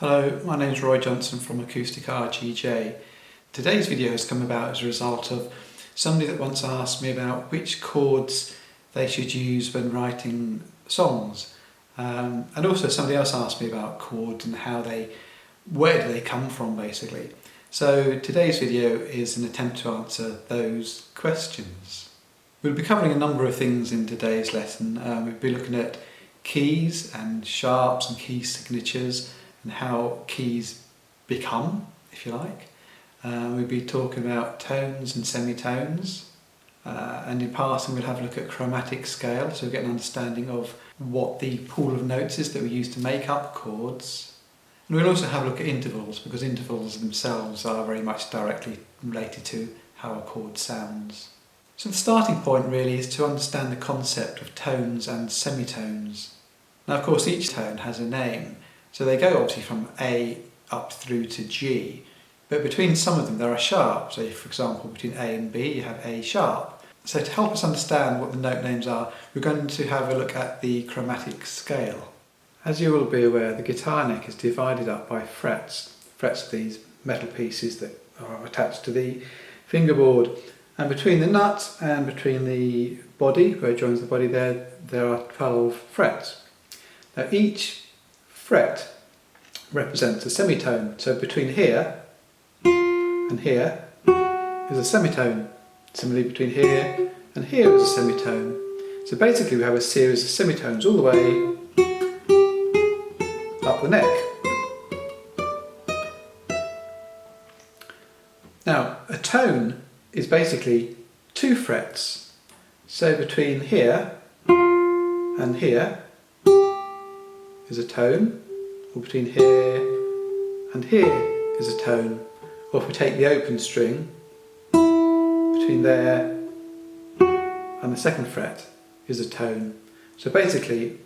Hello, my name is Roy Johnson from Acoustic RGJ. Today's video has come about as a result of somebody that once asked me about which chords they should use when writing songs. And also somebody else asked me about chords and where do they come from basically. So today's video is an attempt to answer those questions. We'll be covering a number of things in today's lesson. We'll be looking at keys and sharps and key signatures and how keys become, if you like. We'll be talking about tones and semitones, and in passing we'll have a look at chromatic scale, so we get an understanding of what the pool of notes is that we use to make up chords. And we'll also have a look at intervals, because intervals themselves are very much directly related to how a chord sounds. So the starting point really is to understand the concept of tones and semitones. Now of course each tone has a name, so they go obviously from A up through to G, but between some of them there are sharps. So for example between A and B you have A sharp. So to help us understand what the note names are, we're going to have a look at the chromatic scale. As you will be aware, the guitar neck is divided up by frets. Frets are these metal pieces that are attached to the fingerboard, and between the nut and between the body, where it joins the body there are 12 frets. Now each fret represents a semitone, so between here and here is a semitone. Similarly between here and here is a semitone. So basically we have a series of semitones all the way up the neck. Now a tone is basically 2 frets, so between here and here is a tone, or between here and here is a tone, or if we take the open string, between there and the 2nd fret is a tone. So basically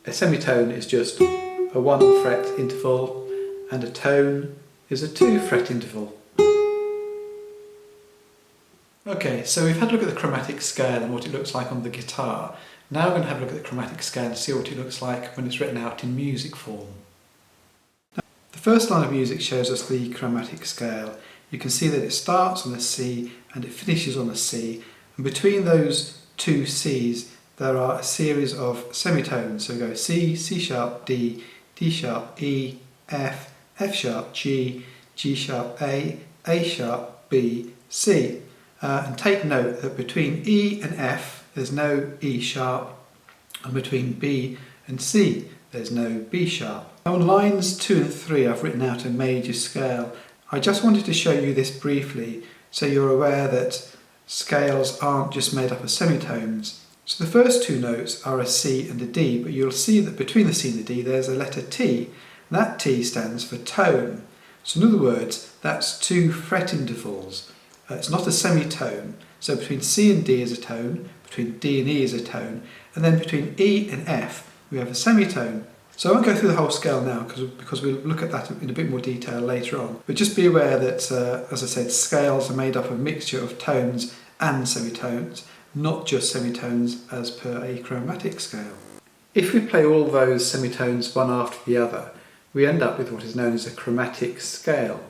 a semitone is just a 1 fret interval and a tone is a 2 fret interval. Okay, so we've had a look at the chromatic scale and what it looks like on the guitar. Now we're going to have a look at the chromatic scale and see what it looks like when it's written out in music form. The first line of music shows us the chromatic scale. You can see that it starts on a C and it finishes on a C, and between those 2 C's there are a series of semitones. So we go C, C sharp, D, D sharp, E, F, F sharp, G, G sharp, A sharp, B, C. And take note that between E and F there's no E sharp, and between B and C there's no B sharp. Now on lines 2 and 3 I've written out a major scale. I just wanted to show you this briefly so you're aware that scales aren't just made up of semitones. So the first 2 notes are a C and a D, but you'll see that between the C and the D there's a letter T, and that T stands for tone. So in other words, that's 2 fret intervals. It's not a semitone, so between C and D is a tone, between D and E is a tone, and then between E and F we have a semitone. So I won't go through the whole scale now because we'll look at that in a bit more detail later on. But just be aware that, as I said, scales are made up of a mixture of tones and semitones, not just semitones as per a chromatic scale. If we play all those semitones one after the other, we end up with what is known as a chromatic scale.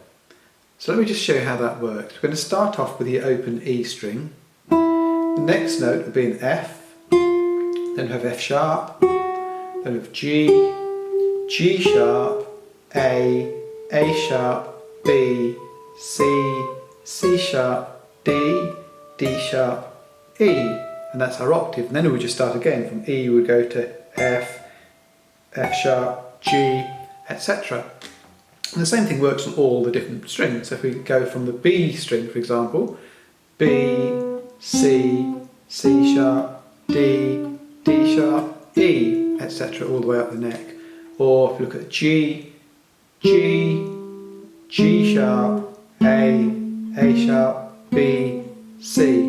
So let me just show you how that works. We're going to start off with the open E string. The next note will be an F, then we have F sharp, then we have G, G sharp, A sharp, B, C, C sharp, D, D sharp, E, and that's our octave. And then we would just start again. From E we would go to F, F sharp, G, etc. And the same thing works on all the different strings. So if we go from the B string, for example, B, C, C sharp, D, D sharp, E, etc. all the way up the neck. Or if you look at G, G, G sharp, A sharp, B, C.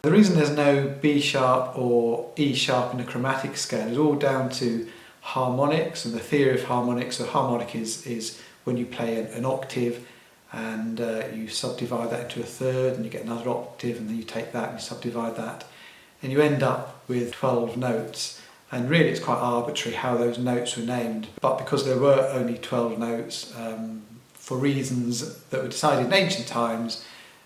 The reason there's no B sharp or E sharp in the chromatic scale is all down to harmonics and the theory of harmonics. So harmonic is when you play an octave and you subdivide that into a third and you get another octave, and then you take that and you subdivide that and you end up with 12 notes. And really it's quite arbitrary how those notes were named, but because there were only 12 notes, for reasons that were decided in ancient times,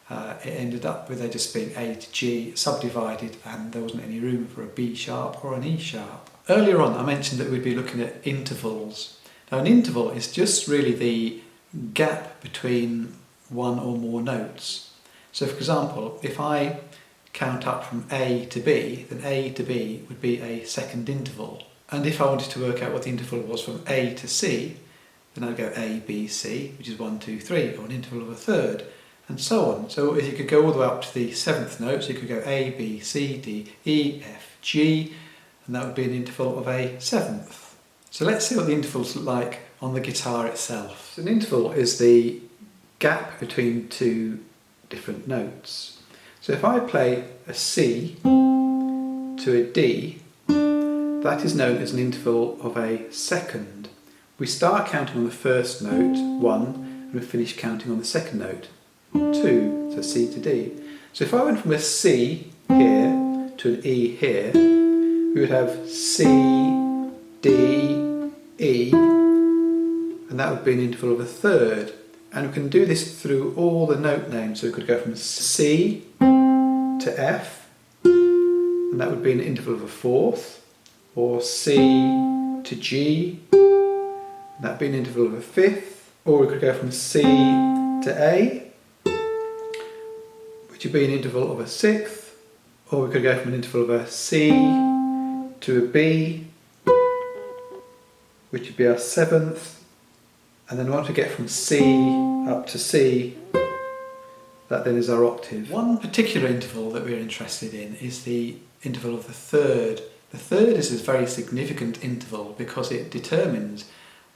it ended up with there just being A to G subdivided, and there wasn't any room for a B sharp or an E sharp. Earlier on I mentioned that we'd be looking at intervals. Now an interval is just really the gap between one or more notes. So for example, if I count up from A to B, then A to B would be a second interval. And if I wanted to work out what the interval was from A to C, then I'd go A, B, C, which is 1, 2, 3, or an interval of a third, and so on. So you could go all the way up to the 7th note, so you could go A, B, C, D, E, F, G, and that would be an interval of a 7th. So let's see what the intervals look like on the guitar itself. So an interval is the gap between two different notes. So if I play a C to a D, that is known as an interval of a second. We start counting on the first note, 1, and we finish counting on the second note, 2, so C to D. So if I went from a C here to an E here, we would have C, D, E, and that would be an interval of a third. And we can do this through all the note names, so we could go from C to F, and that would be an interval of a fourth, or C to G, and that would be an interval of a fifth, or we could go from C to A, which would be an interval of a sixth, or we could go from an interval of a C to a B, which would be our seventh, and then once we get from C up to C, that then is our octave. One particular interval that we're interested in is the interval of the third. The third is a very significant interval because it determines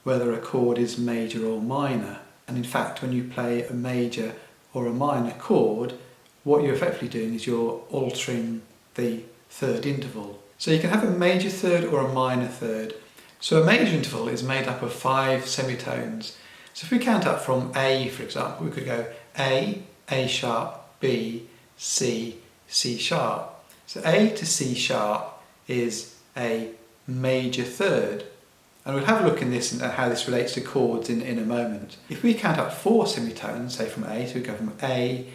whether a chord is major or minor. And in fact, when you play a major or a minor chord, what you're effectively doing is you're altering the third interval. So you can have a major third or a minor third. So a major interval is made up of 5 semitones. So if we count up from A, for example, we could go A sharp, B, C, C sharp. So A to C sharp is a major third. And we'll have a look in this and how this relates to chords in a moment. If we count up 4 semitones, say from A, so we go from A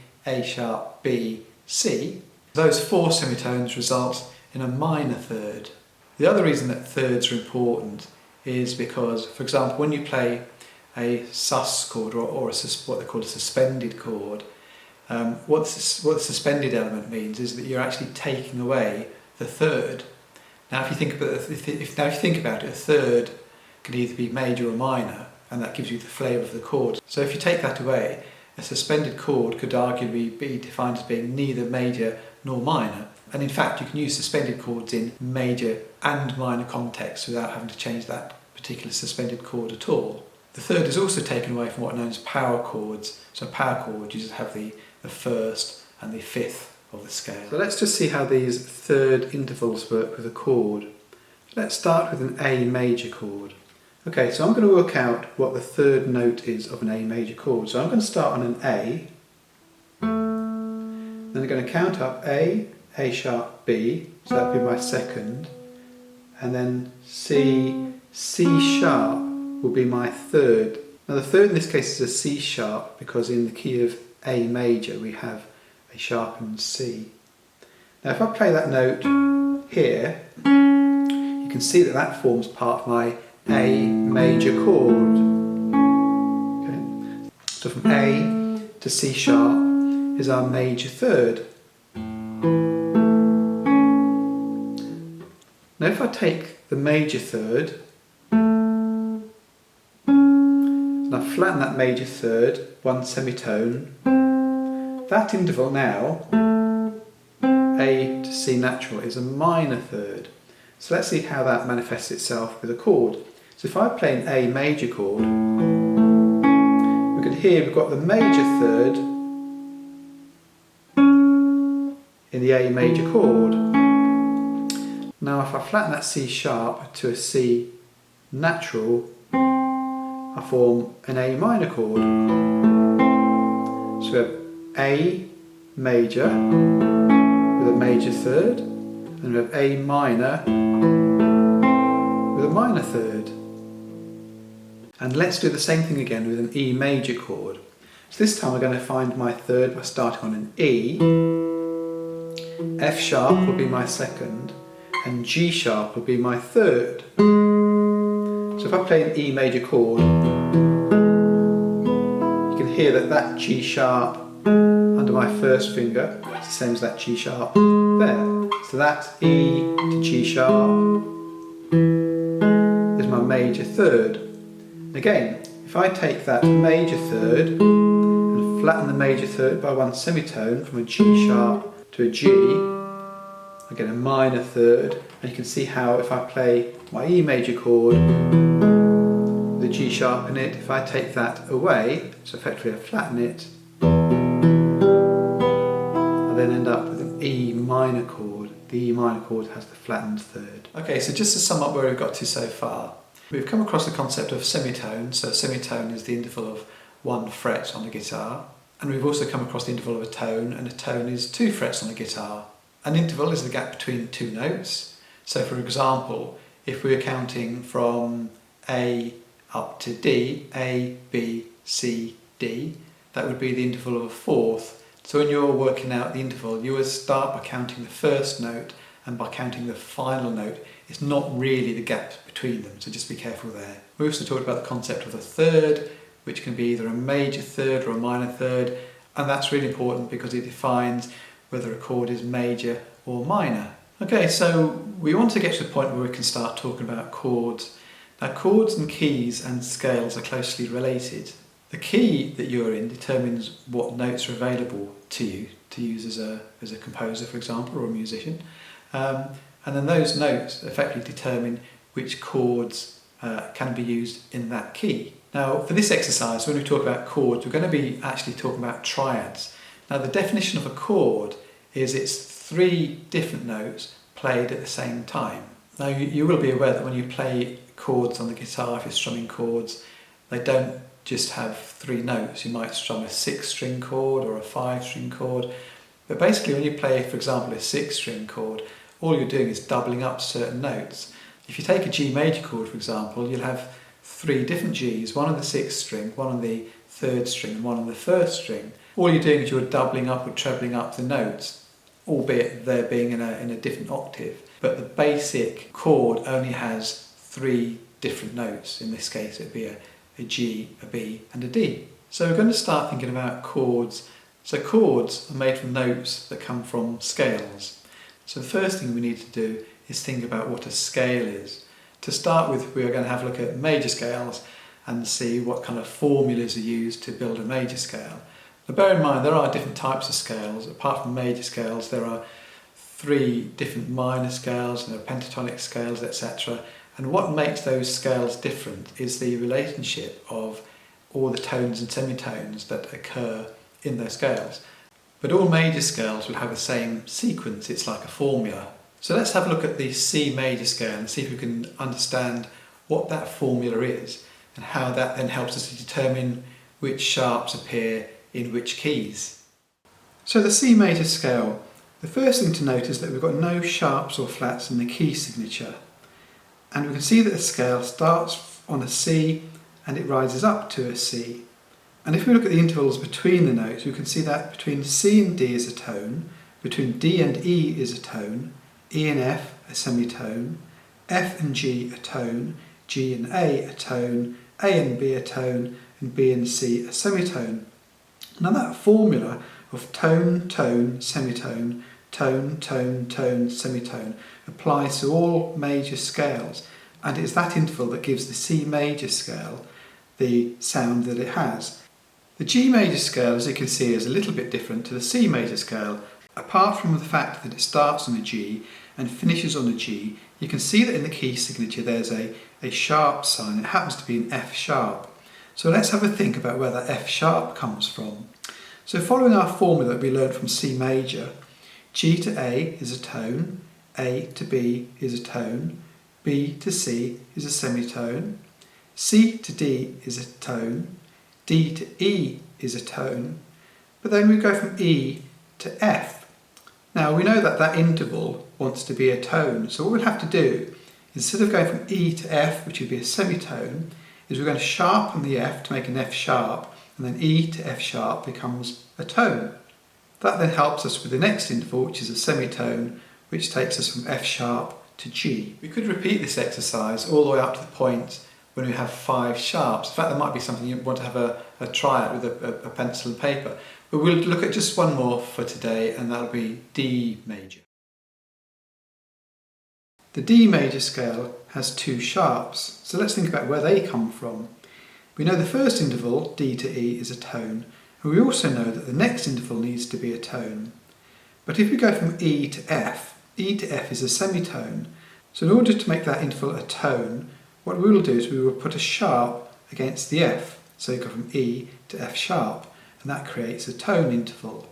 sharp, B, C, those 4 semitones result in a minor third. The other reason that thirds are important is because, for example, when you play a sus chord or what they call a suspended chord, what the suspended element means is that you're actually taking away the third. Now, if you think about it, a third can either be major or minor, and that gives you the flavour of the chord. So if you take that away, a suspended chord could arguably be defined as being neither major nor minor. And in fact, you can use suspended chords in major and minor contexts without having to change that particular suspended chord at all. The third is also taken away from what are known as power chords. So a power chord, you just have the first and the fifth of the scale. So let's just see how these third intervals work with a chord. Let's start with an A major chord. Okay, so I'm going to work out what the third note is of an A major chord. So I'm going to start on an A, then I'm going to count up A sharp, B, so that would be my second, and then C sharp will be my third. Now the third in this case is a C sharp because in the key of A major we have a sharpened C. Now if I play that note here, you can see that that forms part of my A major chord. Okay. So from A to C sharp is our major third. Now if I take the major third and I flatten that major third, 1 semitone, that interval now, A to C natural, is a minor third. So let's see how that manifests itself with a chord. So if I play an A major chord, we can hear we've got the major third in the A major chord. Now if I flatten that C sharp to a C natural, I form an A minor chord. So we have A major with a major third, and we have A minor with a minor third. And let's do the same thing again with an E major chord. So this time we're going to find my third by starting on an E, F sharp will be my second, and G sharp will be my third. So if I play an E major chord, you can hear that G sharp under my first finger, it's the same as that G sharp there. So that E to G sharp is my major third. And again, if I take that major third and flatten the major third by one semitone from a G sharp to a G, I get a minor third, and you can see how if I play my E major chord with a G sharp in it, if I take that away, so effectively I flatten it, I then end up with an E minor chord. The E minor chord has the flattened third. Okay, so just to sum up where we've got to so far, we've come across the concept of semitones. So a semitone is the interval of 1 fret on a guitar. And we've also come across the interval of a tone, and a tone is 2 frets on a guitar. An interval is the gap between 2 notes. So for example, if we were counting from A up to D, A, B, C, D, that would be the interval of a fourth. So when you're working out the interval, you would start by counting the first note and by counting the final note. It's not really the gap between them, so just be careful there. We also talked about the concept of a third, which can be either a major third or a minor third, and that's really important because it defines whether a chord is major or minor. Okay, so we want to get to the point where we can start talking about chords. Now, chords and keys and scales are closely related. The key that you're in determines what notes are available to you to use as a composer, for example, or a musician. And then those notes effectively determine which chords can be used in that key. Now, for this exercise, when we talk about chords, we're going to be actually talking about triads. Now, the definition of a chord is it's 3 different notes played at the same time. Now, you will be aware that when you play chords on the guitar, if you're strumming chords, they don't just have 3 notes. You might strum a 6-string chord or a 5-string chord. But basically, when you play, for example, a 6-string chord, all you're doing is doubling up certain notes. If you take a G major chord, for example, you'll have 3 different Gs, one on the 6th string, one on the 3rd string, and one on the 1st string. All you're doing is you're doubling up or trebling up the notes, albeit they're being in a different octave. But the basic chord only has 3 different notes. In this case, it would be a G, a B, and a D. So we're going to start thinking about chords. So chords are made from notes that come from scales. So the first thing we need to do is think about what a scale is. To start with, we are going to have a look at major scales and see what kind of formulas are used to build a major scale. Now bear in mind there are different types of scales. Apart from major scales, there are 3 different minor scales, and there are pentatonic scales, etc. And what makes those scales different is the relationship of all the tones and semitones that occur in those scales. But all major scales will have the same sequence. It's like a formula. So let's have a look at the C major scale and see if we can understand what that formula is and how that then helps us to determine which sharps appear in which keys. So the C major scale, the first thing to note is that we've got no sharps or flats in the key signature. And we can see that the scale starts on a C and it rises up to a C. And if we look at the intervals between the notes, we can see that between C and D is a tone, between D and E is a tone, E and F a semitone, F and G a tone, G and A a tone, A and B a tone, and B and C a semitone. Now that formula of tone, tone, semitone, tone, tone, tone, semitone applies to all major scales, and it's that interval that gives the C major scale the sound that it has. The G major scale, as you can see, is a little bit different to the C major scale. Apart from the fact that it starts on a G and finishes on a G, you can see that in the key signature there's a sharp sign. It happens to be an F sharp. So let's have a think about where that F sharp comes from. So following our formula that we learned from C major, G to A is a tone, A to B is a tone, B to C is a semitone, C to D is a tone, D to E is a tone, but then we go from E to F. Now we know that that interval wants to be a tone, so what we'll have to do instead of going from E to F, which would be a semitone, is we're going to sharpen the F to make an F sharp, and then E to F sharp becomes a tone. That then helps us with the next interval, which is a semitone, which takes us from F sharp to G. We could repeat this exercise all the way up to the point when we have 5 sharps. In fact, there might be something you want to have a triad with a pencil and paper. But we'll look at just one more for today, and that'll be D major. The D major scale has 2 sharps, so let's think about where they come from. We know the first interval, D to E, is a tone, and we also know that the next interval needs to be a tone. But if we go from E to F is a semitone, so in order to make that interval a tone, what we will do is we will put a sharp against the F, so you go from E to F sharp, and that creates a tone interval.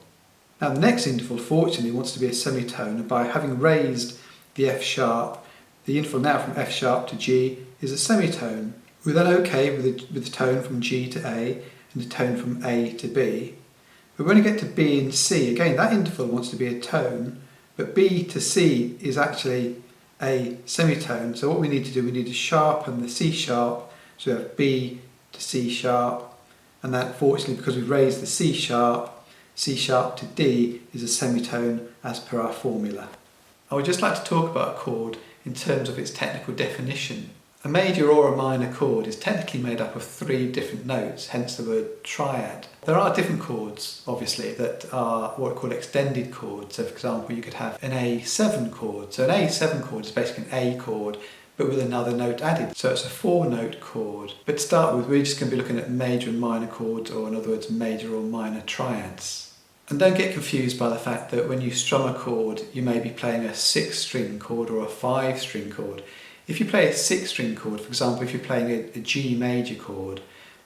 Now the next interval, fortunately, wants to be a semitone, and by having raised the F sharp, the interval now from F sharp to G is a semitone. We're then okay with the tone from G to A and the tone from A to B. But when we get to B and C, again that interval wants to be a tone, but B to C is actually a semitone. So what we need to do, we need to sharpen the C sharp, so we have B to C sharp, and that fortunately, because we've raised the C sharp to D is a semitone as per our formula. I would just like to talk about a chord in terms of its technical definition. A major or a minor chord is technically made up of 3 different notes, hence the word triad. There are different chords, obviously, that are what are called extended chords. So for example, you could have an A7 chord. So an A7 chord is basically an A chord, but with another note added. So it's a 4-note chord. But to start with, we're just going to be looking at major and minor chords, or in other words, major or minor triads. And don't get confused by the fact that when you strum a chord, you may be playing a 6-string chord or a 5-string chord. If you play a 6-string chord, for example, if you're playing a G major chord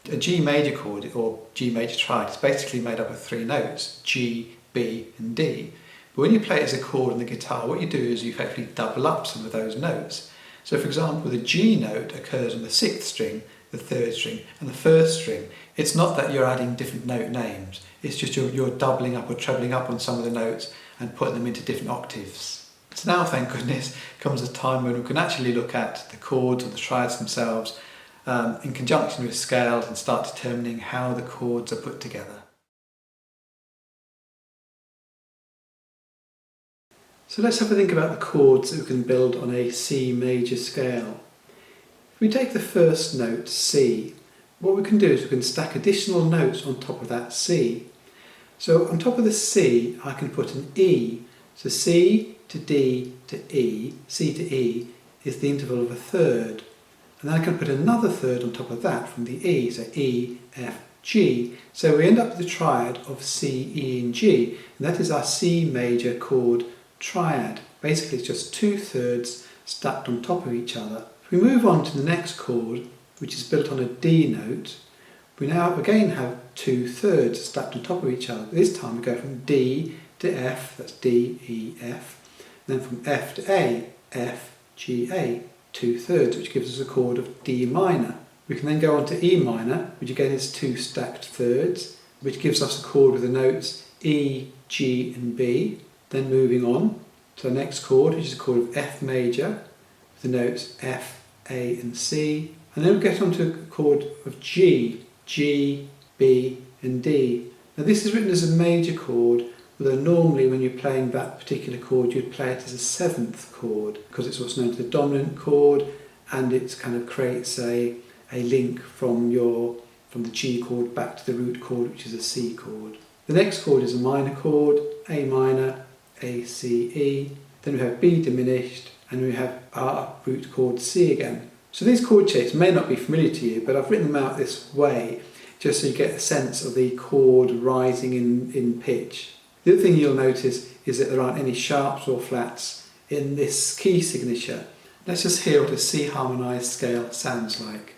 or G major triad is basically made up of 3 notes, G, B and D. But when you play it as a chord on the guitar, what you do is you effectively double up some of those notes. So for example, the G note occurs on the 6th string, the 3rd string and the 1st string. It's not that you're adding different note names, it's just you're doubling up or trebling up on some of the notes and putting them into different octaves. So now, thank goodness, comes a time when we can actually look at the chords or the triads themselves in conjunction with scales and start determining how the chords are put together. So let's have a think about the chords that we can build on a C major scale. If we take the first note, C, what we can do is we can stack additional notes on top of that C. So on top of the C, I can put an E. So C to D to E, C to E is the interval of a third. And then I can put another third on top of that from the E, so E, F, G. So we end up with a triad of C, E and G, and that is our C major chord triad. Basically it's just 2 thirds stacked on top of each other. If we move on to the next chord, which is built on a D note, we now again have 2 thirds stacked on top of each other. This time we go from D to F, that's D, E, F, and then from F to A, F, G, A, 2 thirds, which gives us a chord of D minor. We can then go on to E minor, which again is 2 stacked thirds, which gives us a chord with the notes E, G and B. Then moving on to the next chord, which is a chord of F major, with the notes F, A and C. And then we get on to a chord of G, G, B and D. Now this is written as a major chord, although normally when you're playing that particular chord you'd play it as a 7th chord, because it's what's known as the dominant chord, and it kind of creates a link from the G chord back to the root chord, which is a C chord. The next chord is a minor chord, A minor, A, C, E. Then we have B diminished, and we have our root chord C again. So these chord shapes may not be familiar to you, but I've written them out this way just so you get a sense of the chord rising in pitch. The other thing you'll notice is that there aren't any sharps or flats in this key signature. Let's just hear what a C harmonized scale sounds like.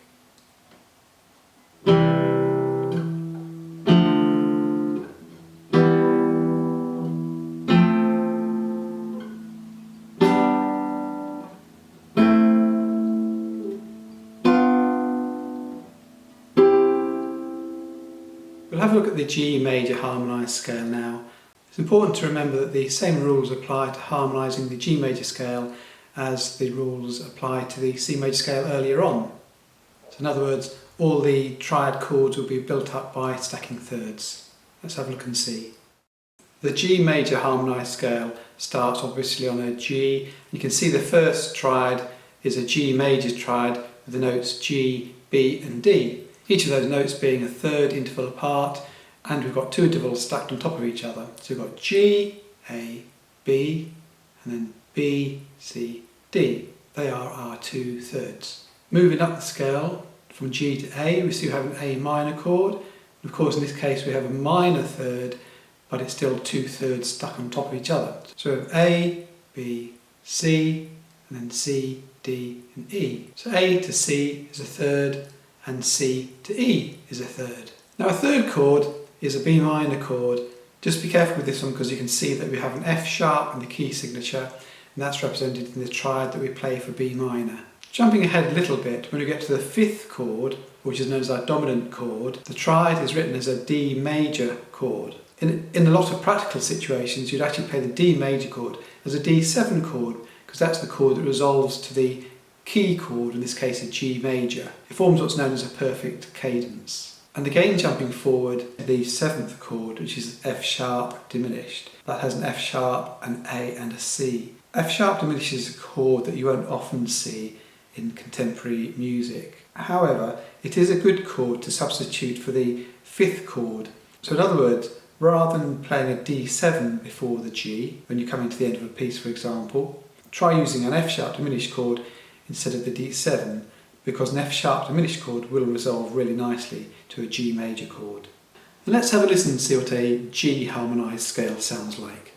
We'll have a look at the G major harmonised scale now. It's important to remember that the same rules apply to harmonising the G major scale as the rules apply to the C major scale earlier on. So in other words, all the triad chords will be built up by stacking thirds. Let's have a look and see. The G major harmonised scale starts obviously on a G. You can see the first triad is a G major triad with the notes G, B and D. Each of those notes being a third interval apart, and we've got two intervals stacked on top of each other. So we've got G, A, B, and then B, C, D. They are our two thirds. Moving up the scale from G to A, we still have an A minor chord. And of course in this case we have a minor third, but it's still two thirds stuck on top of each other. So we have A, B, C, and then C, D and E. So A to C is a third, and C to E is a third. Now a third chord is a B minor chord. Just be careful with this one because you can see that we have an F sharp in the key signature, and that's represented in the triad that we play for B minor. Jumping ahead a little bit, when we get to the fifth chord, which is known as our dominant chord, the triad is written as a D major chord. In a lot of practical situations, you'd actually play the D major chord as a D7 chord, because that's the chord that resolves to the key chord, in this case a G major. It forms what's known as a perfect cadence. And again jumping forward, the seventh chord, which is F sharp diminished. That has an F sharp, an A and a C. F sharp diminished is a chord that you won't often see in contemporary music. However, it is a good chord to substitute for the fifth chord. So in other words, rather than playing a D7 before the G, when you're coming to the end of a piece for example, try using an F sharp diminished chord instead of the D7, because an F sharp diminished chord will resolve really nicely to a G major chord. And let's have a listen and see what a G harmonised scale sounds like.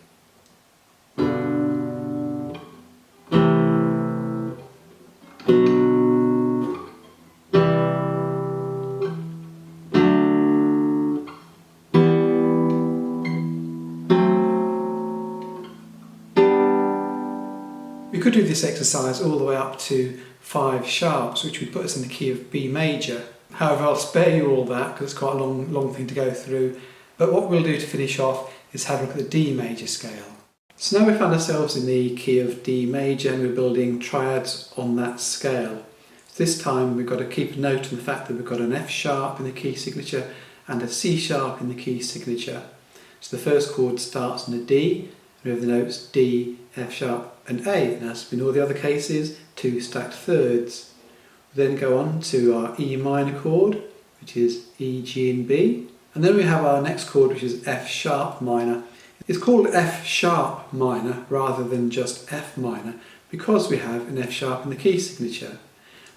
We could do this exercise all the way up to 5 sharps, which would put us in the key of B major. However, I'll spare you all that because it's quite a long thing to go through. But what we'll do to finish off is have a look at the D major scale. So now we find ourselves in the key of D major and we're building triads on that scale. This time we've got to keep a note on the fact that we've got an F sharp in the key signature and a C sharp in the key signature. So the first chord starts in a D, and we have the notes D, F sharp and A, and as in all the other cases, two stacked thirds. We then go on to our E minor chord, which is E, G and B, and then we have our next chord, which is F sharp minor. It's called F sharp minor rather than just F minor because we have an F sharp in the key signature.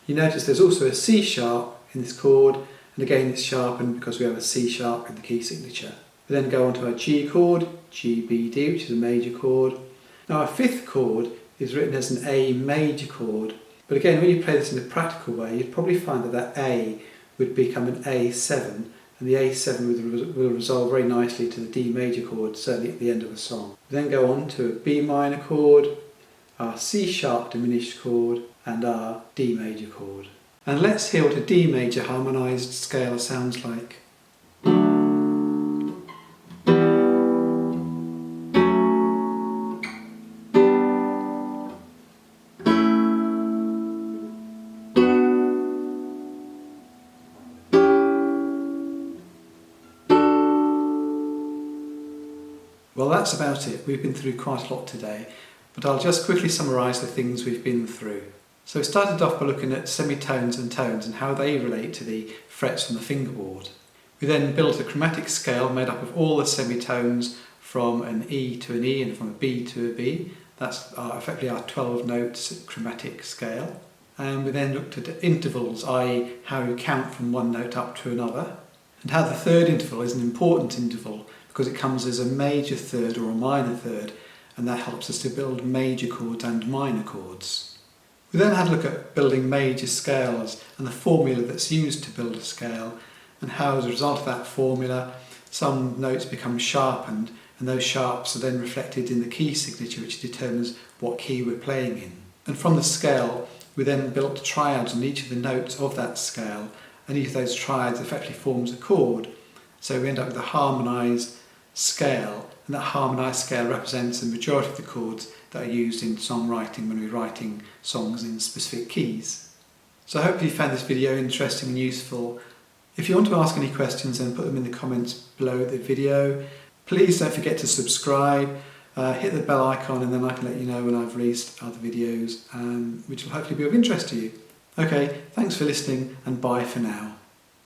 You notice there's also a C sharp in this chord, and again it's sharpened because we have a C sharp in the key signature. We then go on to our G chord, G, B, D, which is a major chord. Now our fifth chord is written as an A major chord, but again when you play this in a practical way you'd probably find that that A would become an A7, and the A7 will resolve very nicely to the D major chord, certainly at the end of a song. We then go on to a B minor chord, our C sharp diminished chord and our D major chord. And let's hear what a D major harmonised scale sounds like. Well, that's about it. We've been through quite a lot today, but I'll just quickly summarise the things we've been through. So we started off by looking at semitones and tones and how they relate to the frets on the fingerboard. We then built a chromatic scale made up of all the semitones from an E to an E and from a B to a B. That's effectively our 12 notes chromatic scale. And we then looked at intervals, i.e. how you count from one note up to another, and how the third interval is an important interval because it comes as a major third or a minor third, and that helps us to build major chords and minor chords. We then had a look at building major scales and the formula that's used to build a scale, and how as a result of that formula some notes become sharpened, and those sharps are then reflected in the key signature, which determines what key we're playing in. And from the scale we then built triads on each of the notes of that scale, and each of those triads effectively forms a chord. So we end up with a harmonised scale, and that harmonized scale represents the majority of the chords that are used in songwriting when we're writing songs in specific keys. So I hope you found this video interesting and useful. If you want to ask any questions, then put them in the comments below the video. Please don't forget to subscribe, hit the bell icon, and then I can let you know when I've released other videos which will hopefully be of interest to you. Okay, thanks for listening, and bye for now.